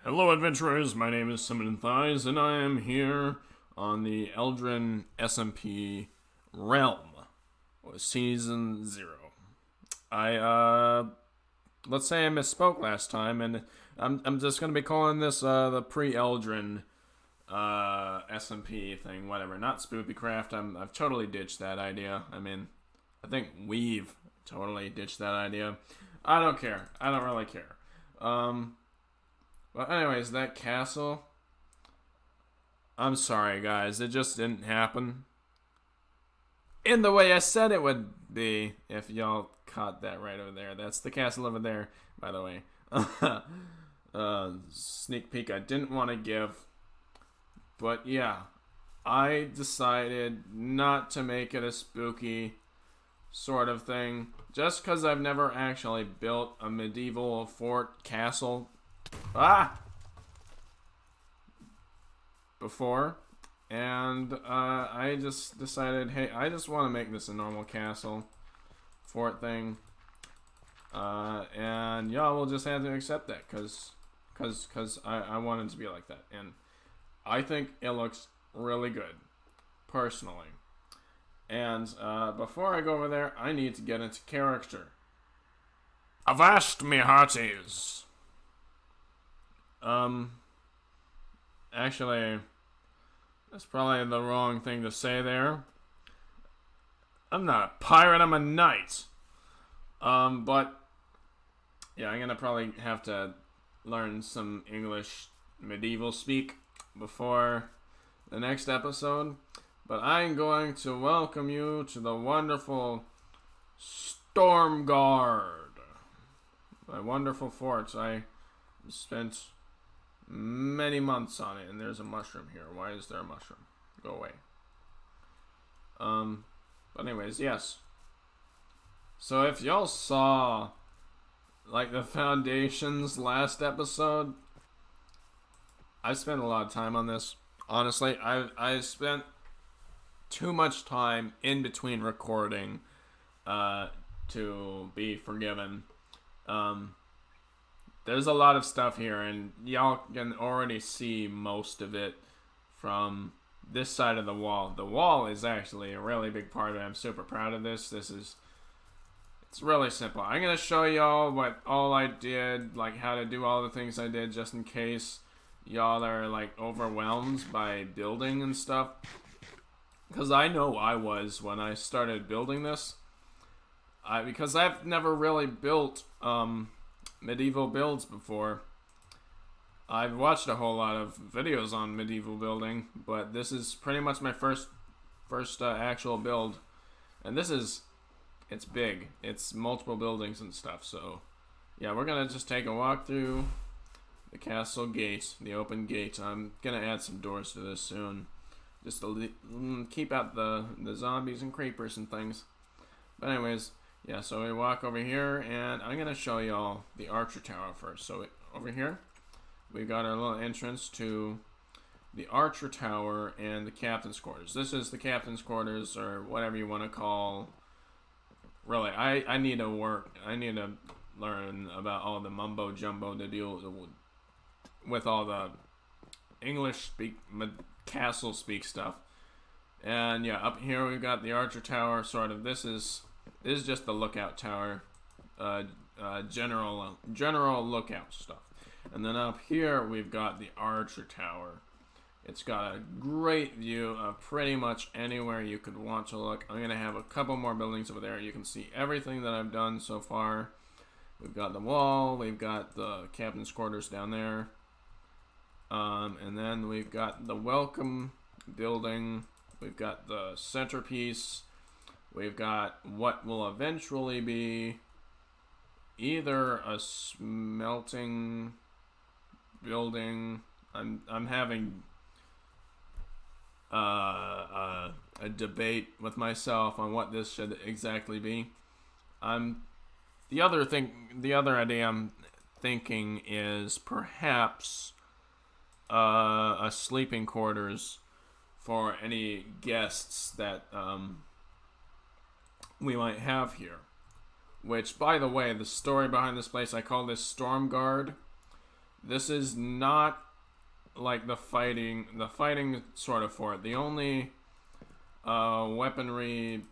Hello, adventurers. My name is Simon Thighs, and I am here on the Eldrin SMP Realm, Season 0. Let's say I misspoke last time, and I'm just gonna be calling this the pre-Eldrin SMP thing, whatever. Not Spoopycraft. I've totally ditched that idea. I think we've totally ditched that idea. I don't care. I don't really care. Well, anyways, that castle, I'm sorry, guys. It just didn't happen in the way I said it would be, if y'all caught that right over there. That's the castle over there, by the way. Sneak peek I didn't want to give. But yeah, I decided not to make it a spooky sort of thing. Just because I've never actually built a medieval fort castle before, and I just decided, hey, I just want to make this a normal castle fort thing, and y'all will just have to accept that, cause I want it to be like that, and I think it looks really good, personally. And before I go over there, I need to get into character. Avast, me hearties! Actually, that's probably the wrong thing to say there. I'm not a pirate, I'm a knight. But, yeah, I'm gonna probably have to learn some English medieval speak before the next episode. But I'm going to welcome you to the wonderful Stormguard. My wonderful fort. I spent many months on it, and there's a mushroom here. Why is there a mushroom? Go away. But anyways, yes. So if y'all saw, like, the foundations last episode, I spent a lot of time on this. Honestly, I spent too much time in between recording to be forgiven. There's a lot of stuff here, and y'all can already see most of it from this side of the wall. The wall is actually a really big part of it. I'm super proud of this. It's really simple. I'm going to show y'all what all I did, like how to do all the things I did, just in case y'all are like overwhelmed by building and stuff. Because I know I was when I started building this. Because I've never really built medieval builds before. I've watched a whole lot of videos on medieval building, but this is pretty much my first actual build. And it's big. It's multiple buildings and stuff, so yeah, we're gonna just take a walk through the castle gate, the open gate. I'm gonna add some doors to this soon, just to keep out the zombies and creepers and things. But anyways, yeah, so we walk over here, and I'm going to show y'all the archer tower first. So over here, we've got our little entrance to the archer tower and the captain's quarters. This is the captain's quarters, or whatever you want to call. Really, I need to learn about all the mumbo jumbo to deal with all the English castle speak stuff. And yeah, up here we've got the archer tower, sort of. This is just the lookout tower, general lookout stuff. And then up here we've got the archer tower. It's got a great view of pretty much anywhere you could want to look. I'm gonna have a couple more buildings over there. You can see everything that I've done so far. We've got the wall, we've got the captain's quarters down there, and then we've got the welcome building. We've got the centerpiece. We've got what will eventually be either a smelting building. I'm having a debate with myself on what this should exactly be. The other idea I'm thinking is perhaps a sleeping quarters for any guests that we might have here. Which, by the way, the story behind this place, I call this Stormguard this is not like the fighting sort of fort. The only weaponry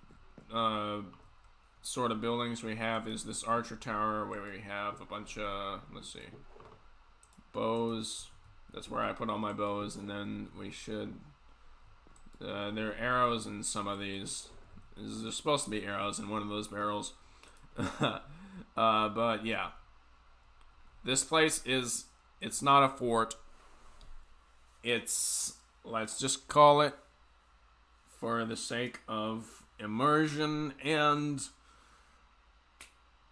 sort of buildings we have is this archer tower where we have a bunch of, let's see, bows. That's where I put all my bows, and then we should, there are arrows in some of these. There's supposed to be arrows in one of those barrels. But yeah, this place is, it's not a fort. It's, let's just call it, for the sake of immersion and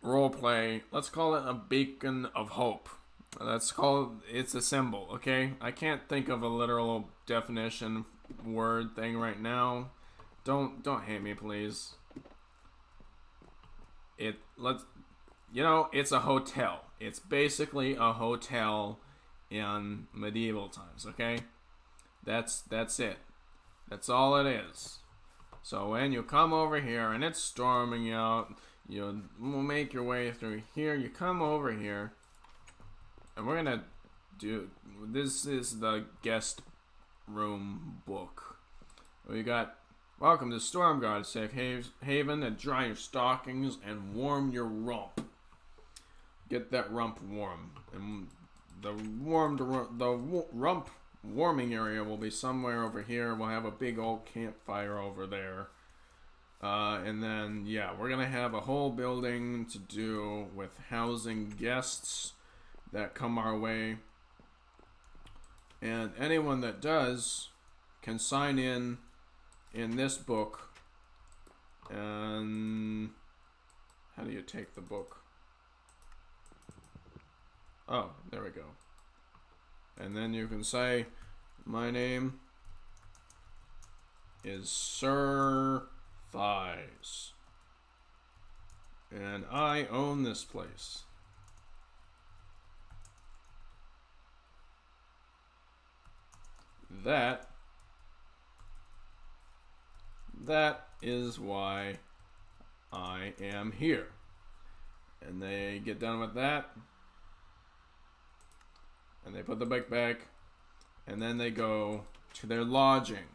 roleplay, let's call it a beacon of hope. Let's call it, it's a symbol, okay? I can't think of a literal definition word thing right now. Don't hate me, please. It's a hotel. It's basically a hotel in medieval times, okay? That's it. That's all it is. So when you come over here and it's storming out, you make your way through here. You come over here, and we're gonna do. This is the guest room book. We got welcome to Stormguard Safe Haven, and dry your stockings and warm your rump. Get that rump warm, and the rump warming area will be somewhere over here. We'll have a big old campfire over there. And then, yeah, we're going to have a whole building to do with housing guests that come our way. And anyone that does can sign in this book. And how do you take the book? Oh, there we go. And then you can say, my name is Sir Thighs, and I own this place. That is why I am here. And they get done with that, and they put the book back, and then they go to their lodging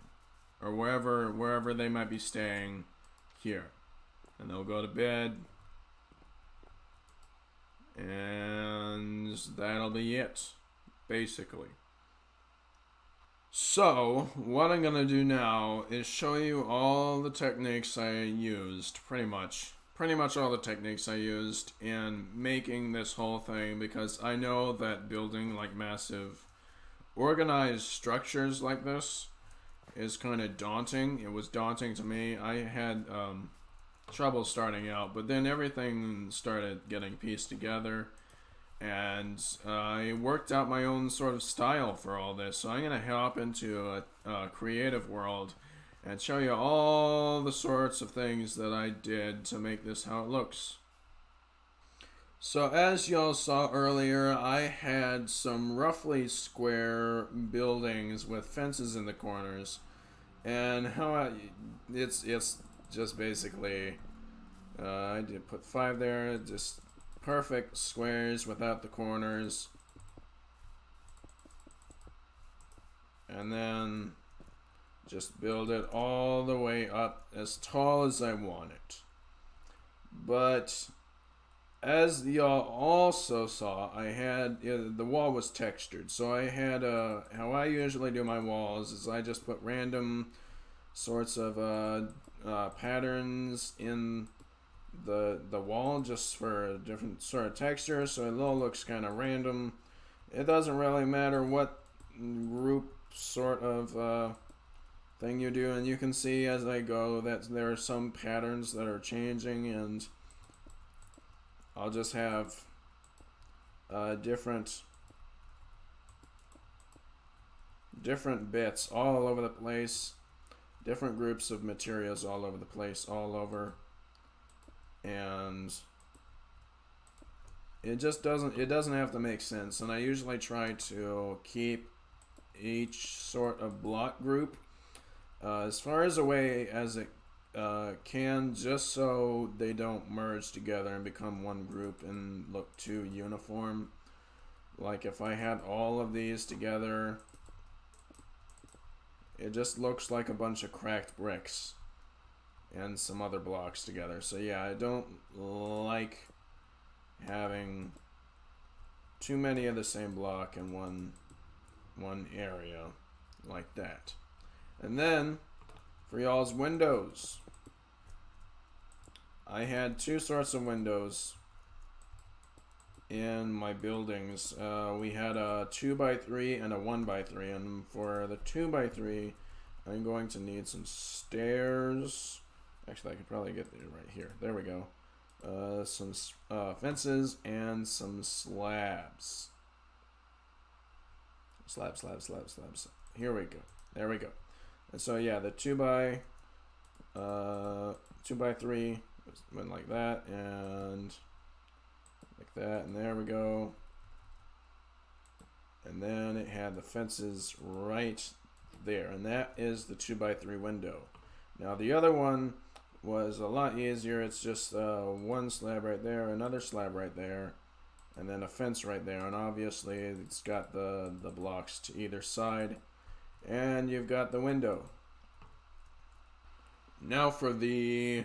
or wherever they might be staying here, and they'll go to bed, and that'll be it, basically. So what I'm gonna do now is show you all the techniques I used, pretty much all the techniques I used in making this whole thing, because I know that building like massive organized structures like this is kind of daunting. It was daunting to me. I had trouble starting out, but then everything started getting pieced together, and I worked out my own sort of style for all this. So I'm going to hop into a creative world and show you all the sorts of things that I did to make this how it looks. So as y'all saw earlier, I had some roughly square buildings with fences in the corners, and it's just basically I did put 5 there, just perfect squares without the corners, and then just build it all the way up as tall as I want it. But as y'all also saw, I had the wall was textured, so I had how I usually do my walls is I just put random sorts of patterns in the wall just for a different sort of texture, so it all looks kind of random. It doesn't really matter what group sort of thing you do, and you can see as I go that there are some patterns that are changing, and I'll just have different bits all over the place, different groups of materials all over the place, all over, and it doesn't have to make sense. And I usually try to keep each sort of block group as far as away as it can, just so they don't merge together and become one group and look too uniform. Like if I had all of these together, it just looks like a bunch of cracked bricks and some other blocks together. So yeah, I don't like having too many of the same block in one area like that. And then for y'all's windows, I had two sorts of windows in my buildings. We had a 2x3 and a 1x3, and for the 2x3 I'm going to need some stairs. Actually, I could probably get there right here. There we go. Some fences and some slabs. Slabs. Here we go. There we go. And so yeah, the 2x3 went like that and like that, and there we go. And then it had the fences right there, and that is the 2x3 window. Now the other one was a lot easier. It's just one slab right there, another slab right there, and then a fence right there. And obviously it's got the blocks to either side, and you've got the window. Now for the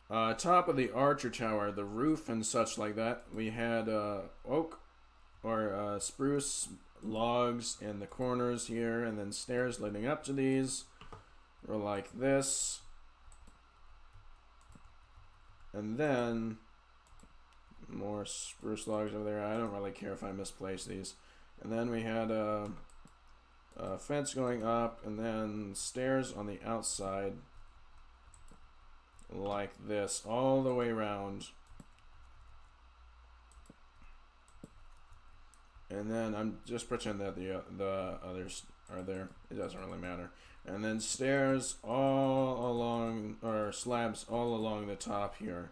top of the archer tower, the roof and such like that, we had oak or spruce logs in the corners here, and then stairs leading up to these were like this. And then more spruce logs over there. I don't really care if I misplace these. And then we had a fence going up, and then stairs on the outside like this all the way around. And then I'm just pretend that the others are there. It doesn't really matter. And then stairs all along, or slabs all along the top here,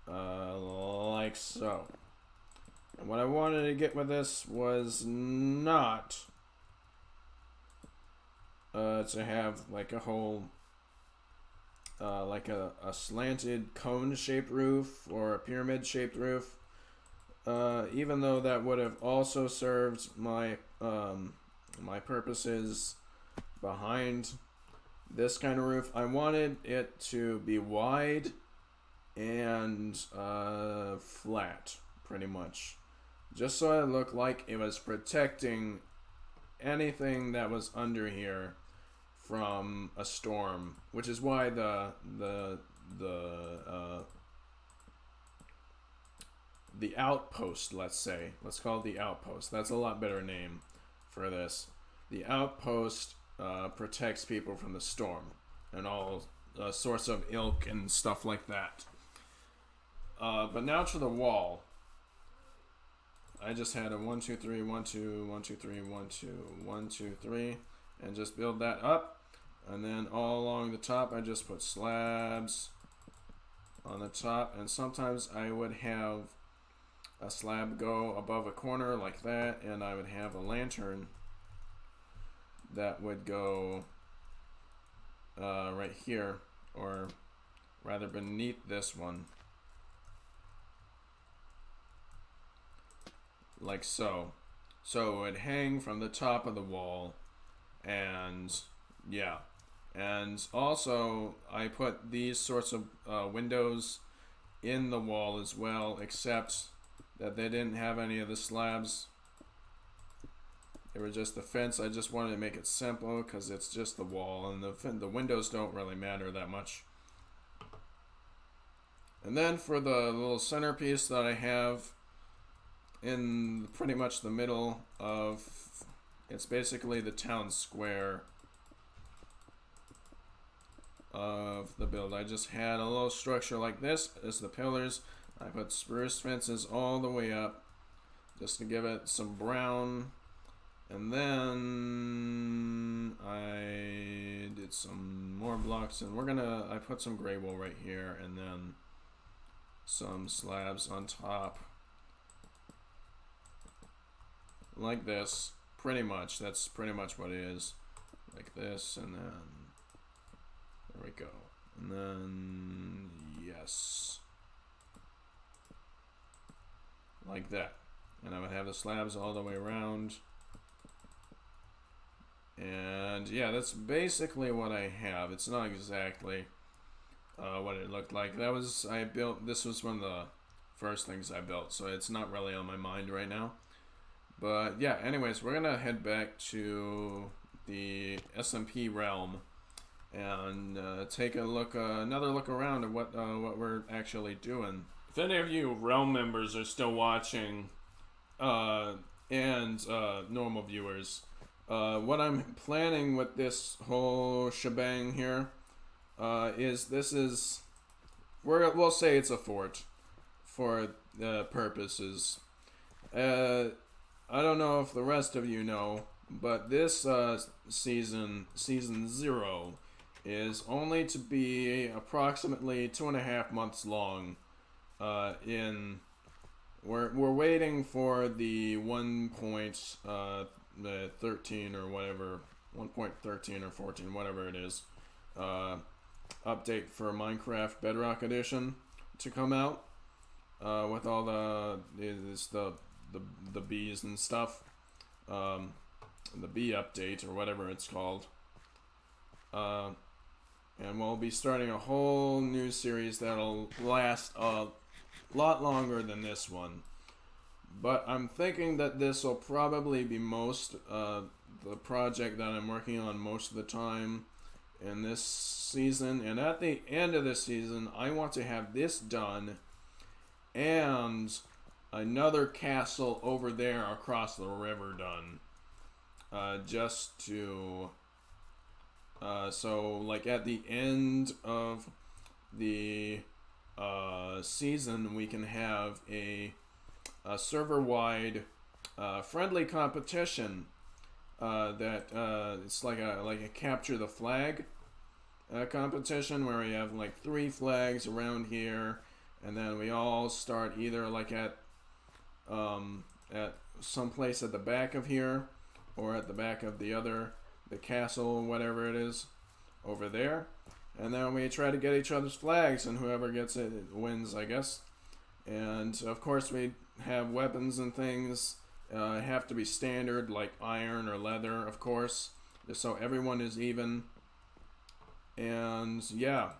like so. And what I wanted to get with this was not to have like a whole like a slanted cone-shaped roof or a pyramid-shaped roof. Even though that would have also served my my purposes behind this kind of roof, I wanted it to be wide and flat, pretty much, just so it looked like it was protecting anything that was under here from a storm, which is why the outpost, let's call it the outpost. That's a lot better name for this. The outpost protects people from the storm and all sorts of ilk and stuff like that. But now to the wall. I just had a 1 2 3 1 2 1 2 3 1 2 1 2 3 and just build that up. And then all along the top I just put slabs on the top, and sometimes I would have a slab go above a corner like that, and I would have a lantern that would go right here, or rather beneath this one, like so. So it would hang from the top of the wall, and yeah. And also I put these sorts of windows in the wall as well, except that they didn't have any of the slabs. They were just the fence. I just wanted to make it simple because it's just the wall, and the windows don't really matter that much. And then for the little centerpiece that I have in pretty much the middle of, it's basically the town square of the build. I just had a little structure like this as the pillars. I put spruce fences all the way up just to give it some brown, and then I did some more blocks, and I put some gray wool right here, and then some slabs on top like this. Pretty much, that's pretty much what it is, like this, and then there we go, and then yes, like that. and I would have the slabs all the way around. And yeah, that's basically what I have. It's not exactly what it looked like. This was one of the first things I built, so it's not really on my mind right now. But yeah, anyways, we're gonna head back to the SMP realm and take a look, another look around at what we're actually doing. If any of you realm members are still watching, and normal viewers, what I'm planning with this whole shebang here we'll say it's a fort for purposes. I don't know if the rest of you know, but this season 0, is only to be approximately 2.5 months long. We're waiting for the 1.13 or whatever, 1.13 or 14, whatever it is, update for Minecraft Bedrock Edition to come out, with all the bees and stuff, the bee update or whatever it's called, and we'll be starting a whole new series that'll last a lot longer than this one. But I'm thinking that this will probably be the project that I'm working on most of the time in this season. And at the end of this season, I want to have this done and another castle over there across the river done. Just to... so, like, at the end of the season, we can have a server-wide friendly competition that it's like a capture the flag competition, where we have like 3 flags around here, and then we all start either like at some place at the back of here, or at the back of the castle, whatever it is, over there. And then we try to get each other's flags, and whoever gets it wins, I guess. And of course we have weapons and things have to be standard, like iron or leather, of course, just so everyone is even. And yeah,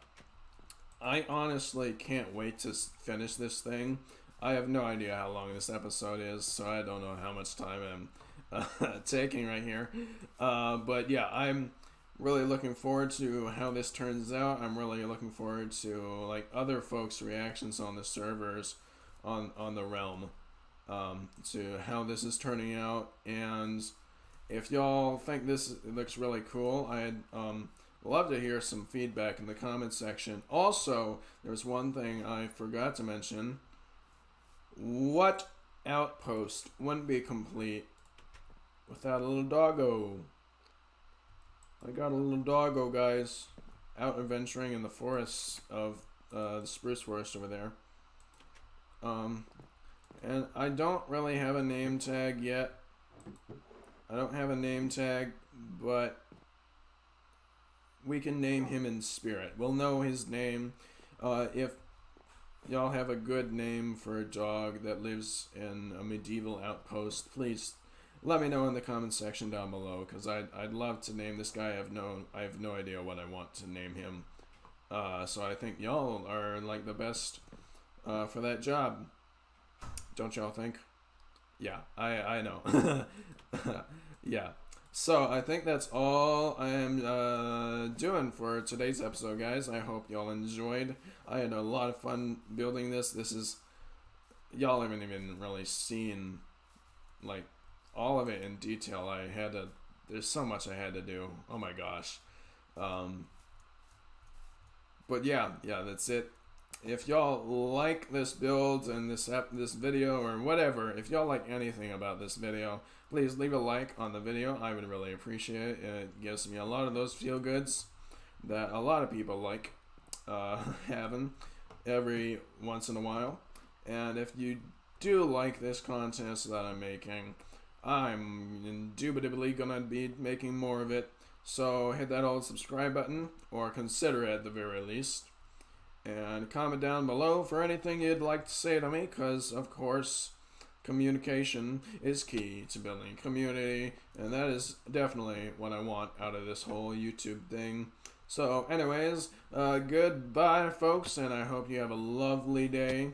I honestly can't wait to finish this thing. I have no idea how long this episode is, so I don't know how much time I'm taking right here. But yeah, I'm really looking forward to how this turns out. I'm really looking forward to like other folks' reactions on the servers, on the realm, to how this is turning out. And if y'all think this looks really cool, I'd love to hear some feedback in the comments section. Also, there's one thing I forgot to mention. What Outpost wouldn't be complete without a little doggo? I got a little doggo, guys, out adventuring in the forests of the spruce forest over there. And I don't really have a name tag yet. I don't have a name tag, but we can name him in spirit. We'll know his name. If y'all have a good name for a dog that lives in a medieval outpost, please let me know in the comment section down below, because I'd love to name this guy. I have no idea what I want to name him. So I think y'all are like the best for that job. Don't y'all think? Yeah, I know. Yeah. So I think that's all I am doing for today's episode, guys. I hope y'all enjoyed. I had a lot of fun building this. Y'all haven't even really seen like all of it in detail. There's so much I had to do. Oh my gosh. But yeah, that's it. If y'all like this build and this video or whatever, if y'all like anything about this video, please leave a like on the video. I would really appreciate it. It gives me a lot of those feel goods that a lot of people like having every once in a while. And if you do like this content that I'm making, I'm indubitably gonna be making more of it. So hit that old subscribe button, or consider it at the very least. And comment down below for anything you'd like to say to me, because Communication is key to building community, and that is definitely what I want out of this whole YouTube thing. So anyways, goodbye folks, and I hope you have a lovely day,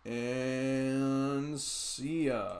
and see ya.